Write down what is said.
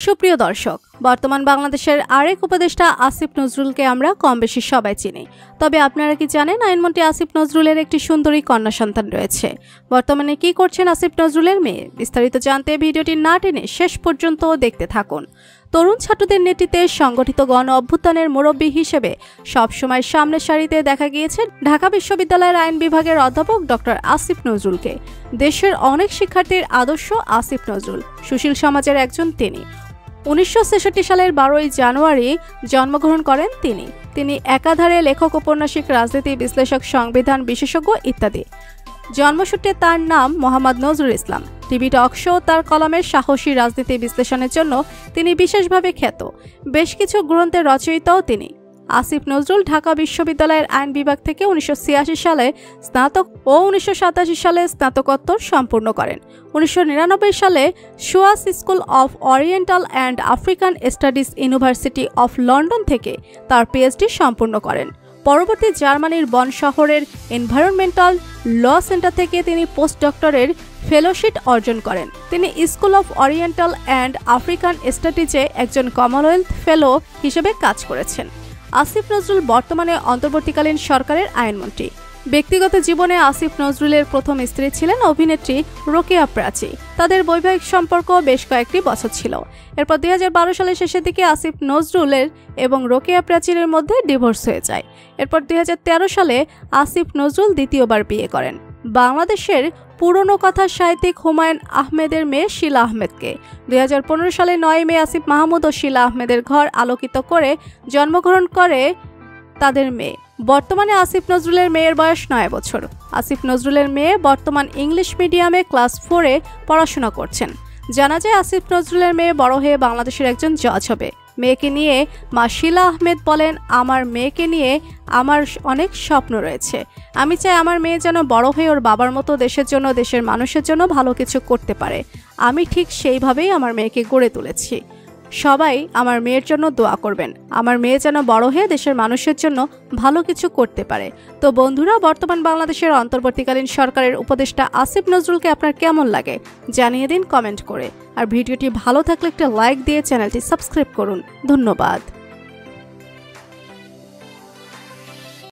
সুপ্রিয় দর্শক, বর্তমান বাংলাদেশের আরেক উপদেষ্টা আসিফ নজরুলকে আমরা কম বেশি সবাই চিনি। তবে আপনারা কি জানেন, আইনমন্ত্রী আসিফ নজরুলের একটি সুন্দরী কন্যা সন্তান রয়েছে। বর্তমানে কি করছেন আসিফ নজরুলের মেয়ে? বিস্তারিত জানতে ভিডিওটি না টেনে শেষ পর্যন্ত দেখতে থাকুন। তরুণ ছাত্রদের নেতৃত্বে সংগঠিত গণ অভ্যুত্থানের মুরব্বী হিসেবে সবসময় সামনের সারিতে দেখা গিয়েছে ঢাকা বিশ্ববিদ্যালয়ের আইন বিভাগের অধ্যাপক ডক্টর আসিফ নজরুলকে। দেশের অনেক শিক্ষার্থীর আদর্শ আসিফ নজরুল, সুশীল সমাজের একজন তিনি। 1966 সালের 12ই জানুয়ারি জন্মগ্রহণ করেন তিনি একাধারে লেখক, ঔপন্যাসিক, রাজনীতি বিশ্লেষক, সংবিধান বিশেষজ্ঞ ইত্যাদি। জন্মসূত্রে তার নাম Mohammad Nazrul Islam. TV talk show তার কলমের সাহসী রাজনীতি বিশ্লেষণের জন্য তিনি বিশেষভাবে খ্যাত। বেশ কিছু গ্রন্থের রচয়িতাও তিনি। আসিফ নজরুল ঢাকা বিশ্ববিদ্যালয়ের আইন বিভাগ থেকে 1986 সালে স্নাতক ও 1987 সালে স্নাতকোত্তর সম্পূর্ণ করেন। 1999 সালে Suyash school of oriental and African studies university of London থেকে তার পিএইচডি সম্পূর্ণ করেন। পরবর্তী জার্মানির বন শহরের এনভায়রনমেন্টাল ল সেন্টার থেকে তিনি পোস্ট ডক্টরের ফেলোশিপ অর্জন করেন। তিনি school of oriental and African স্টাডিজে একজন কমনওয়েলথ ফেলো হিসেবে কাজ করেছেন। আসিফ নজরুল বর্তমানে অন্তর্বর্তীকালীন সরকারের আইনমন্ত্রী। ব্যক্তিগত জীবনে আসিফ নজরুলের প্রথম স্ত্রী ছিলেন অভিনেত্রী রোকেয়া প্রাচী। তাদের বৈবাহিক সম্পর্ক বেশ কয়েকটি বছর ছিল। এরপর 2012 সালের শেষের দিকে আসিফ নজরুলের এবং রোকেয়া প্রাচীর মধ্যে ডিভোর্স হয়ে যায়। এরপর 2013 সালে আসিফ নজরুল দ্বিতীয়বার বিয়ে করেন বাংলাদেশের পুরনো কথা সাহিত্যিক হুমায়ুন আহমেদের মেয়ে শিলা আহমেদকে। 2015 সালে 9 মে আসিফ মাহমুদ ও শিলা আহমেদের ঘর আলোকিত করে জন্মগ্রহণ করে তাদের মেয়ে। বর্তমানে আসিফ নজরুলের মেয়ের বয়স 9 বছর। আসিফ নজরুলের মেয়ে বর্তমান ইংলিশ মিডিয়ামে ক্লাস 4-এ পড়াশোনা করছেন। জানা যায় আসিফ নজরুলের মেয়ে বড় হয়ে বাংলাদেশের একজন জজ হবে। মেয়েকে নিয়ে মা শিলা আহমেদ বলেন, আমার মেয়েকে নিয়ে আমার অনেক স্বপ্ন রয়েছে। আমি চাই আমার মেয়ে যেন বড় হয়ে ওর বাবার মতো দেশের জন্য, দেশের মানুষের জন্য ভালো কিছু করতে পারে। আমি ঠিক সেইভাবেই আমার মেয়েকে গড়ে তুলেছি। সবাই আমার মেয়ের জন্য দোয়া করবেন, আমার মেয়ে যেন বড় হয়ে দেশের মানুষের জন্য ভালো কিছু করতে পারে। তো বন্ধুরা, বর্তমান বাংলাদেশের অন্তর্বর্তীকালীন সরকারের উপদেষ্টা আসিফ নজরুলকে আপনার কেমন লাগে জানিয়ে দিন কমেন্ট করে। আর ভিডিওটি ভালো থাকলে একটা লাইক দিয়ে চ্যানেলটি সাবস্ক্রাইব করুন। ধন্যবাদ।